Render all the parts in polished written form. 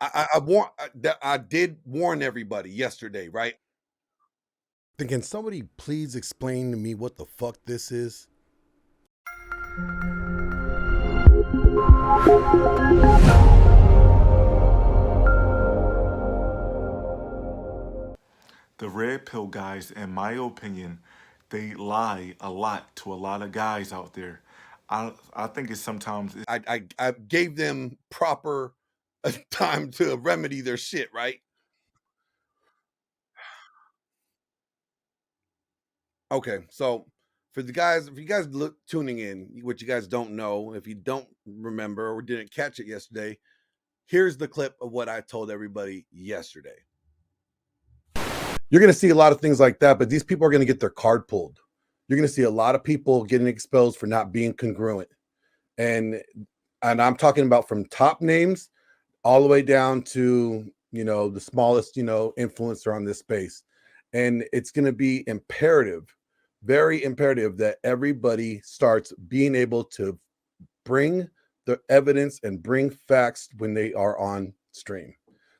I did warn everybody yesterday, right? Then can somebody please explain to me what the fuck this is? The red pill guys, in my opinion, they lie a lot to a lot of guys out there. I think it's sometimes I gave them proper time to remedy their shit, right? Okay, so for the guys, if you guys look tuning in, what you guys don't know, if you don't remember or didn't catch it yesterday, here's the clip of what I told everybody yesterday. You're going to see a lot of things like that, but these people are going to get their card pulled. You're going to see a lot of people getting exposed for not being congruent. And I'm talking about from top names all the way down to, the smallest, influencer on this space. And it's going to be imperative, very imperative, that everybody starts being able to bring the evidence and bring facts when they are on stream,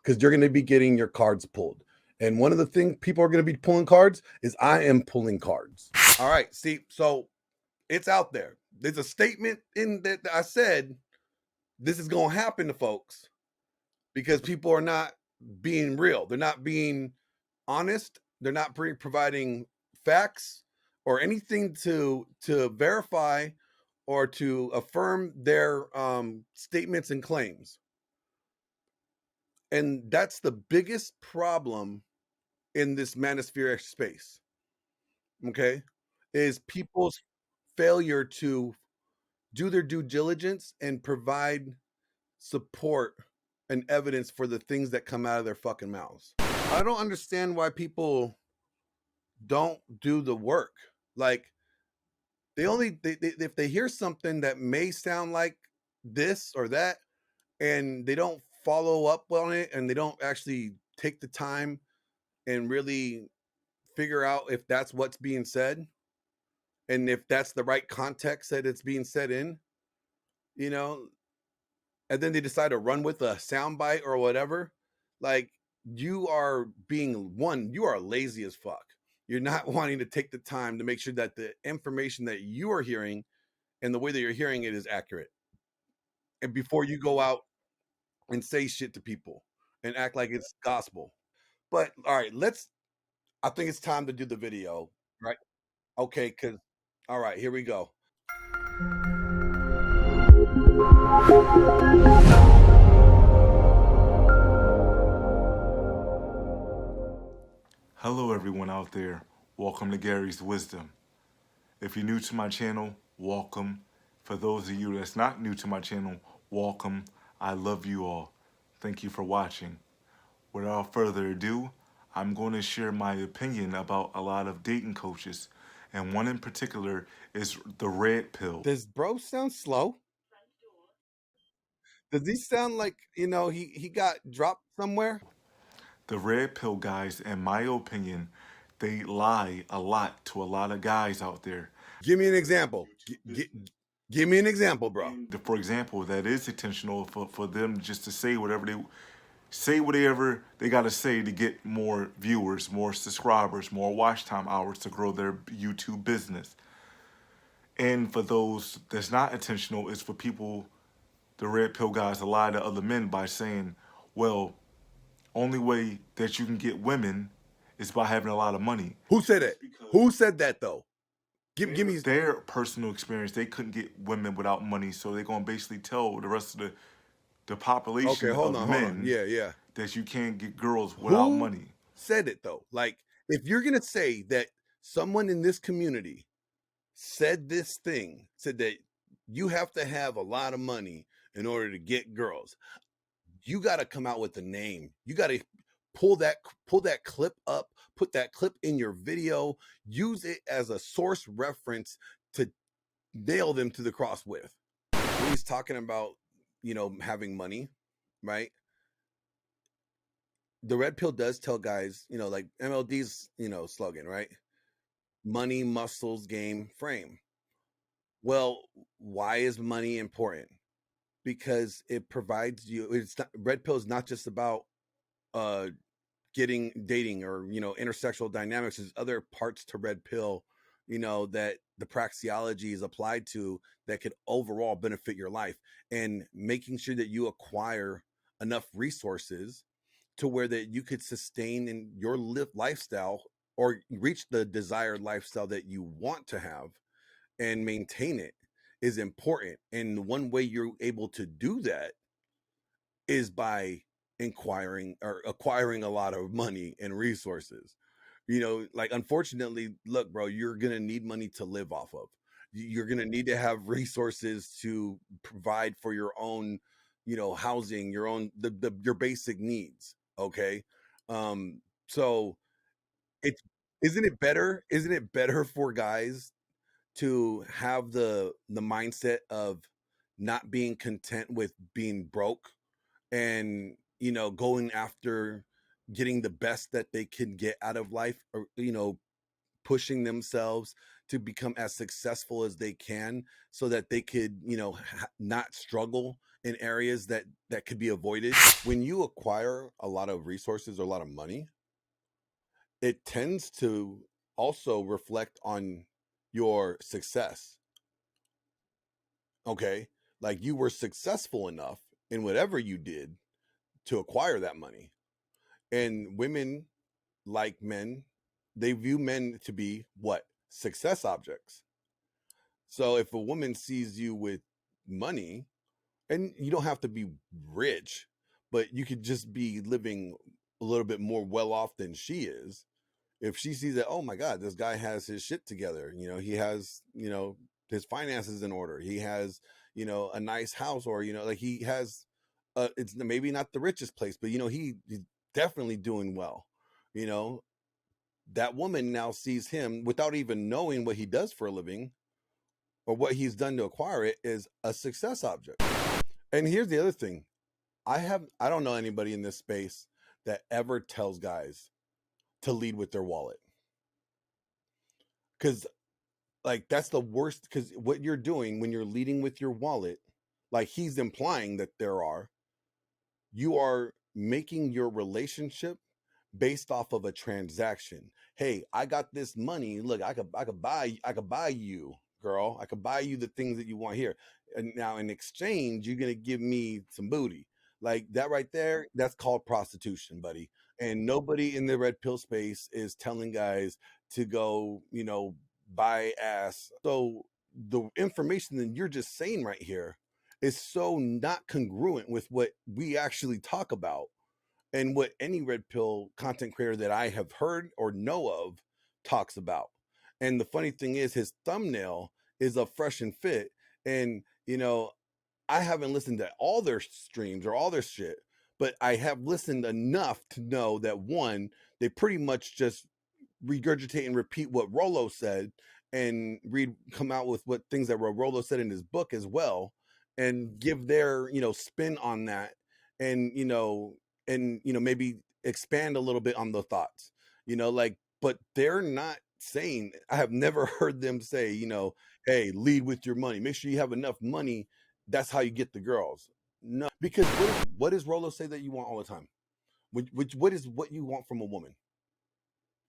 because you're going to be getting your cards pulled. And one of the things people are going to be pulling cards is I am pulling cards. All right. See, so it's out there. There's a statement in that I said this is going to happen to folks because people are not being real. They're not being honest. They're not providing facts or anything to verify or to affirm their statements and claims. And that's the biggest problem in this manosphere space. Okay, is people's failure to do their due diligence and provide support and evidence for the things that come out of their fucking mouths. I don't understand why people don't do the work. Like if they hear something that may sound like this or that, and they don't follow up on it, and they don't actually take the time and really figure out if that's what's being said and if that's the right context that it's being said in, you know, and then they decide to run with a soundbite or whatever, like you are you are lazy as fuck. You're not wanting to take the time to make sure that the information that you are hearing and the way that you're hearing it is accurate. And before you go out and say shit to people and act like it's gospel. But all right, I think it's time to do the video, right? Okay, cuz all right, here we go. hello everyone out there. Welcome to Gary's Wisdom. If you're new to my channel, welcome. For those of you that's not new to my channel, welcome. I love you all. Thank you for watching. Without further ado, I'm going to share my opinion about a lot of dating coaches, and one in particular is the red pill. Does bro sound slow? Does he sound like, he got dropped somewhere? The red pill guys, in my opinion, they lie a lot to a lot of guys out there. Give me an example. Give me an example, bro. For example, that is intentional for them just to say whatever they got to say to get more viewers, more subscribers, more watch time hours to grow their YouTube business. And for those that's not intentional, it's for people, the red pill guys, to lie to other men by saying, well, only way that you can get women is by having a lot of money. Who said it? Who said that though? Give me Their personal experience. They couldn't get women without money, so they're gonna basically tell the rest of the Okay, population hold of on, hold on. men Yeah, yeah. that you can't get girls without Who money. said it though? Like, if you're gonna say that someone in this community said this thing, said that you have to have a lot of money in order to get girls, you got to come out with a name. You got to pull that clip up, put that clip in your video, use it as a source reference to nail them to the cross with. When he's talking about, having money, right? The red pill does tell guys, like MLD's, slogan, right? Money, muscles, game, frame. Well, why is money important? because it provides you. It's not, red pill is not just about uh getting dating or intersexual dynamics. There's other parts to red pill, that the praxeology is applied to that could overall benefit your life, and making sure that you acquire enough resources to where that you could sustain in your lifestyle or reach the desired lifestyle that you want to have and maintain it is important. And one way you're able to do that is by inquiring or acquiring a lot of money and resources. Like, unfortunately, look, bro, you're going to need money to live off of. You're going to need to have resources to provide for your own, housing, your own, your basic needs. Okay. So it's, isn't it better for guys to have the mindset of not being content with being broke, and going after getting the best that they can get out of life, or pushing themselves to become as successful as they can, so that they could not struggle in areas that could be avoided. When you acquire a lot of resources or a lot of money, it tends to also reflect on your success. Okay, like, you were successful enough in whatever you did to acquire that money. And women, like men, they view men to be what? Success objects. So if a woman sees you with money, and you don't have to be rich, but you could just be living a little bit more well off than she is. If she sees that, oh my God, this guy has his shit together, he has, his finances in order, he has, a nice house, or, like, he has, it's maybe not the richest place, but, he's definitely doing well, you know, that woman now sees him without even knowing what he does for a living or what he's done to acquire it is a success object. And here's the other thing. I don't know anybody in this space that ever tells guys to lead with their wallet. Cause, like, that's the worst, because what you're doing when you're leading with your wallet, like he's implying that you are making your relationship based off of a transaction. Hey, I got this money. Look, I could buy you, girl. I could buy you the things that you want here. And now in exchange, you're gonna give me some booty. Like that right there, that's called prostitution, buddy. And nobody in the red pill space is telling guys to go, buy ass. So the information that you're just saying right here is so not congruent with what we actually talk about and what any red pill content creator that I have heard or know of talks about. And the funny thing is, his thumbnail is a fresh and fit. And, I haven't listened to all their streams or all their shit, but I have listened enough to know that, one, they pretty much just regurgitate and repeat what Rollo said, and come out with what things that Rollo said in his book as well, and give their spin on that, and maybe expand a little bit on the thoughts, like, but they're not saying, I have never heard them say, hey, lead with your money, make sure you have enough money, that's how you get the girls. No, because what does Rollo say that you want all the time? What is what you want from a woman?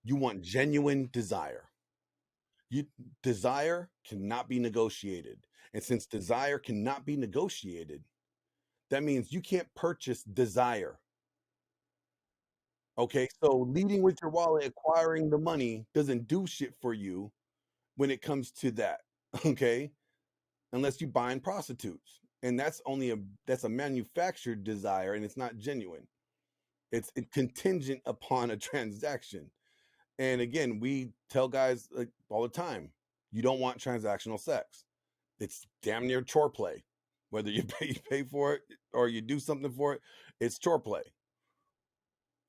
You want genuine desire. You Desire cannot be negotiated. And since desire cannot be negotiated, that means you can't purchase desire. Okay? So leading with your wallet, acquiring the money doesn't do shit for you when it comes to that. Okay? Unless you buying prostitutes. And that's a manufactured desire, and it's not genuine. It's contingent upon a transaction. And again, we tell guys, like, all the time, you don't want transactional sex. It's damn near chore play. Whether you pay for it or you do something for it, it's chore play.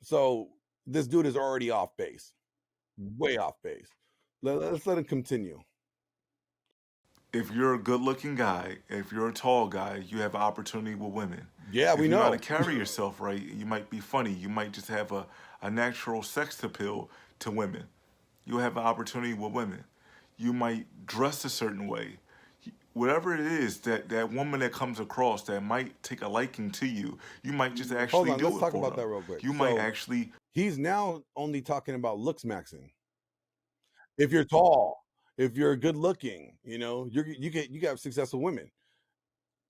So this dude is already off base, way off base. Let's let him continue. If you're a good looking guy, if you're a tall guy, you have an opportunity with women. Yeah, we If you know how to know. carry yourself right, you might be funny. You might just have a natural sex appeal to women. You'll have an opportunity with women. You might dress a certain way. whatever it is that woman that comes across that might take a liking to you, you might just Hold actually on, let's do it talk for about them. that real quick. You might So actually he's now only talking about looks maxing. If you're tall, if you're good looking, you got successful women.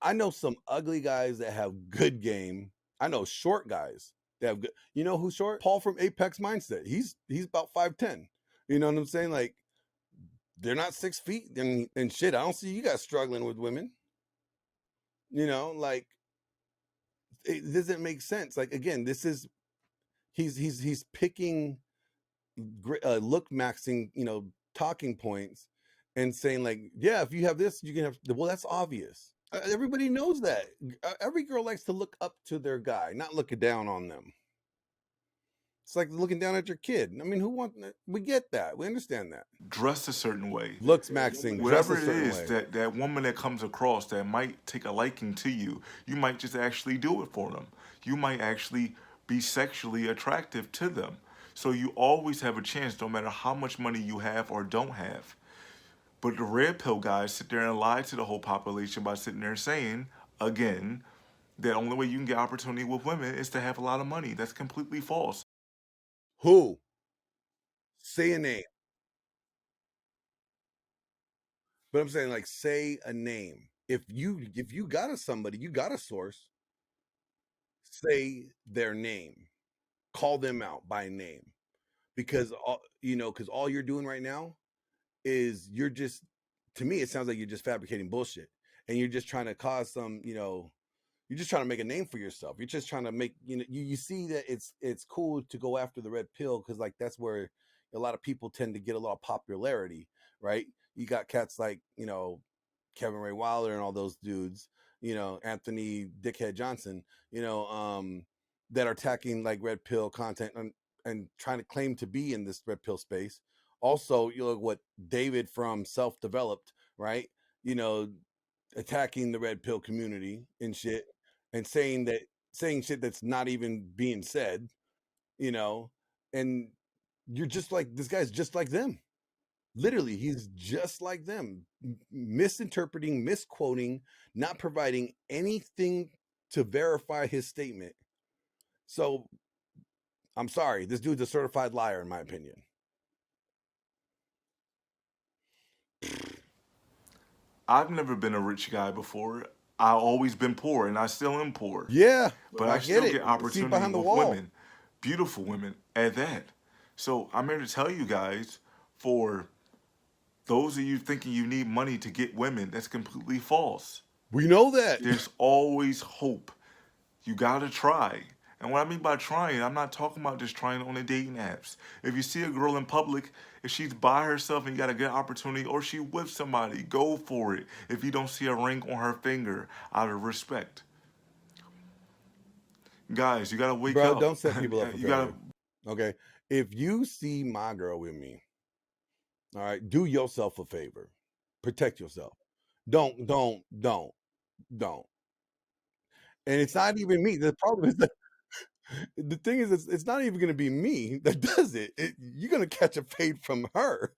I know some ugly guys that have good game. I know short guys that have good. You know who's short? Paul from Apex Mindset. He's about 5'10". You know what I'm saying? Like they're not 6 feet and shit. I don't see you guys struggling with women. Like it doesn't make sense. Like again, this is he's picking look maxing, talking points and saying like, yeah, if you have this, you can have. Well, that's obvious. Everybody knows that. Every girl likes to look up to their guy, not look down on them. It's like looking down at your kid. I mean, who want? We get that. We understand that. dress a certain way. Looks maxing, dress Whatever a it certain is way. that woman that comes across that might take a liking to you, you might just actually do it for them. You might actually be sexually attractive to them. So you always have a chance, no matter how much money you have or don't have. But the red pill guys sit there and lie to the whole population by sitting there saying, again, the only way you can get opportunity with women is to have a lot of money. That's completely false. Who? Say a name. But I'm saying like say a name. If you got a somebody, you got a source, say their name. Call them out by name. Because because all you're doing right now is you're just to me it sounds like you're just fabricating bullshit. And you're just trying to cause some, you're just trying to make a name for yourself. You're just trying to make, you see that it's cool to go after the red pill because like that's where a lot of people tend to get a lot of popularity, right? You got cats like, Kevin Ray Wilder and all those dudes, Anthony Dickhead Johnson, that are attacking like red pill content and trying to claim to be in this red pill space. Also, you look what David from Self Developed, right? You know, attacking the red pill community and shit and saying shit that's not even being said, you know, and you're just like this guy's just like them. Literally, he's just like them, misinterpreting, misquoting, not providing anything to verify his statement. So I'm sorry, this dude's a certified liar, in my opinion. I've never been a rich guy before. I've always been poor and I still am poor. Yeah, But I I get still it. get See opportunity behind the with wall. women, beautiful women at that. So I'm here to tell you guys, for those of you thinking you need money to get women, that's completely false. We know that. There's always hope. You gotta try. And what I mean by trying, I'm not talking about just trying on the dating apps. If you see a girl in public, if she's by herself and you got a good opportunity, or she with somebody, go for it. If you don't see a ring on her finger, out of respect. Guys, you gotta wake Bro, up. don't set people up for You gotta failure. Okay. If you see my girl with me, all right, do yourself a favor. Protect yourself. Don't. And it's not even me. The problem is that the thing is, it's not even going to be me that does it. You're going to catch a fade from her.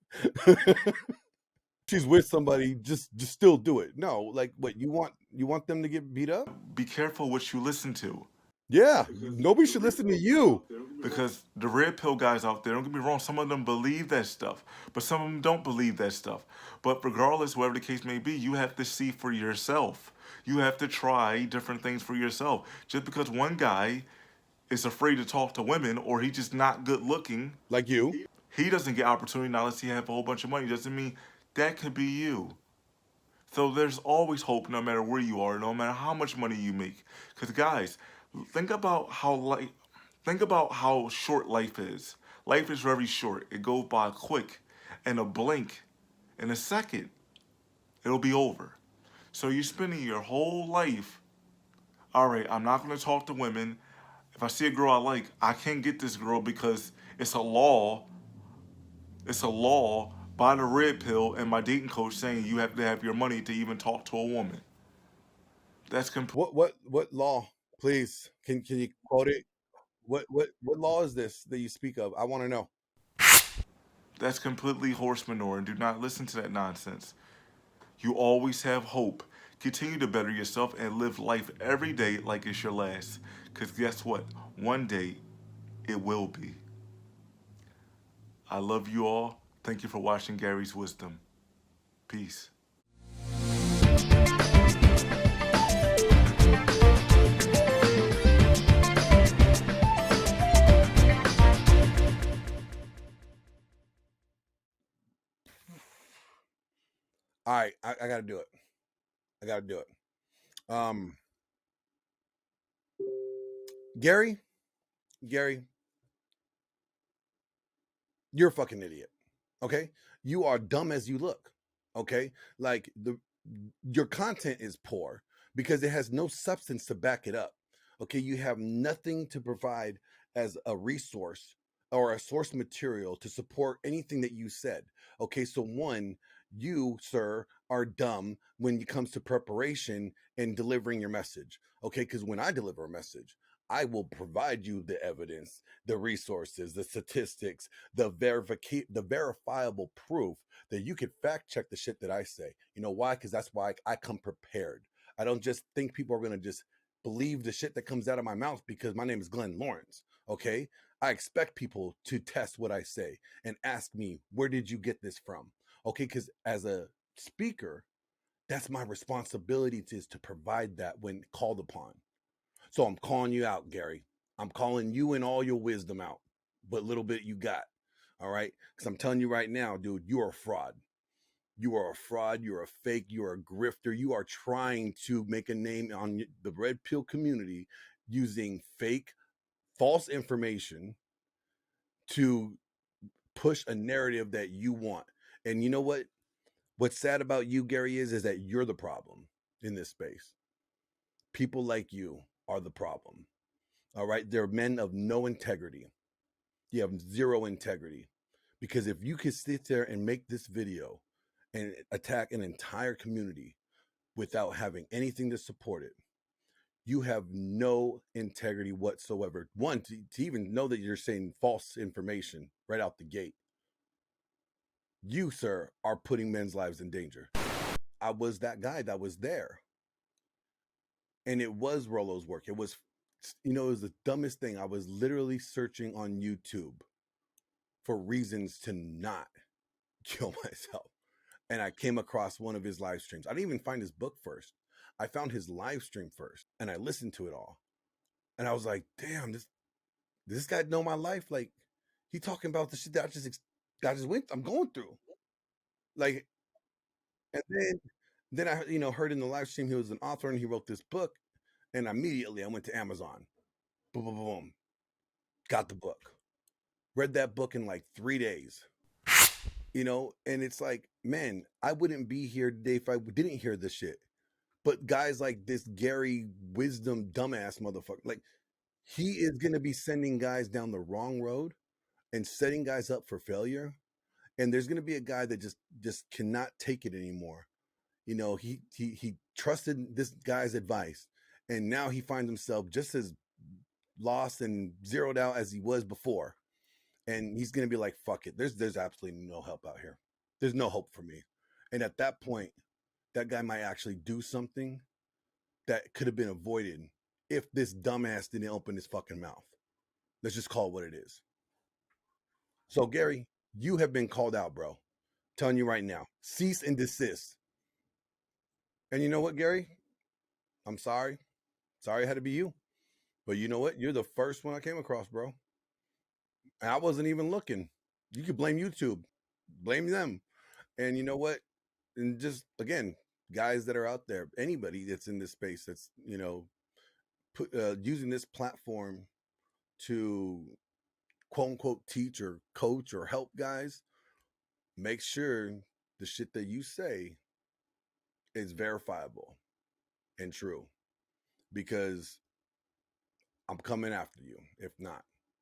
She's with somebody, just still do it. No, like what you want them to get beat up? be careful what you listen to. Yeah, nobody should listen to you. Because the red pill guys out there, don't get me wrong, some of them believe that stuff, but some of them don't believe that stuff. But regardless, whatever the case may be, you have to see for yourself. You have to try different things for yourself. Just because one guy is afraid to talk to women or he's just not good looking, Like you. he doesn't get opportunity now unless he have a whole bunch of money. Doesn't mean that could be you. So there's always hope no matter where you are, no matter how much money you make. Because guys, think about how short life is. Life is very short. It goes by quick. In a blink, in a second, it'll be over. So you're spending your whole life, all right, I'm not going to talk to women. If I see a girl I like, I can't get this girl because it's a law. It's a law by the red pill and my dating coach saying you have to have your money to even talk to a woman. That's complete. What law? Please, can you quote it? What law is this that you speak of? I want to know. That's completely horse manure, and do not listen to that nonsense. You always have hope. Continue to better yourself and live life every day like it's your last. Because guess what? One day it will be. I love you all. Thank you for watching Gary's Wisdom. Peace. All right, I got to do it. I got to do it. Gary, you're a fucking idiot. Okay, you are dumb as you look. Okay, like your content is poor because it has no substance to back it up. Okay, you have nothing to provide as a resource or a source material to support anything that you said. Okay, so one, you, sir, are dumb when it comes to preparation and delivering your message. Okay, because when I deliver a message, I will provide you the evidence, the resources, the statistics, the verifiable proof that you could fact check the shit that I say. You know why? Because that's why I come prepared. I don't just think people are going to just believe the shit that comes out of my mouth because my name is Glenn Lawrence. Okay, I expect people to test what I say and ask me, where did you get this from? Okay, because as a speaker, that's my responsibility is to provide that when called upon. So I'm calling you out, Gary. I'm calling you and all your wisdom out, but little bit you got. All right. Because I'm telling you right now, dude, you are a fraud. You are a fraud. You're a fake. You're a grifter. You are trying to make a name on the red pill community using fake, false information to push a narrative that you want. And you know what? What's sad about you, Gary, is that you're the problem in this space. People like you are the problem. All right. They're men of no integrity. You have zero integrity. Because if you could sit there and make this video and attack an entire community without having anything to support it, you have no integrity whatsoever. One, to even know that you're saying false information right out the gate. You, sir, are putting men's lives in danger. I was that guy that was there. And it was Rollo's work. It was, it was the dumbest thing. I was literally searching on YouTube for reasons to not kill myself. And I came across one of his live streams. I didn't even find his book first. I found his live stream first and I listened to it all. And I was like, damn, this guy know my life. Like, he talking about the shit that I'm going through. Like, and then I, heard in the live stream he was an author and he wrote this book. And immediately I went to Amazon. Boom, boom, boom. Got the book. Read that book in like 3 days. And it's like, man, I wouldn't be here today if I didn't hear this shit. But guys like this Gary Wisdom dumbass motherfucker, like, he is going to be sending guys down the wrong road and setting guys up for failure. And there's going to be a guy that just cannot take it anymore. He trusted this guy's advice, and now he finds himself just as lost and zeroed out as he was before. And he's going to be like, fuck it. There's absolutely no help out here. There's no hope for me. And at that point, that guy might actually do something that could have been avoided if this dumbass didn't open his fucking mouth. Let's just call it what it is. So, Gary, you have been called out, bro. I'm telling you right now, cease and desist. And you know what, Gary? I'm sorry. Sorry it had to be you. But you know what? You're the first one I came across, bro. And I wasn't even looking. You could blame YouTube. Blame them. And you know what? And just, again, guys that are out there, anybody that's in this space that's, using this platform to quote unquote teach or coach or help guys, make sure the shit that you say is verifiable and true, because I'm coming after you if not.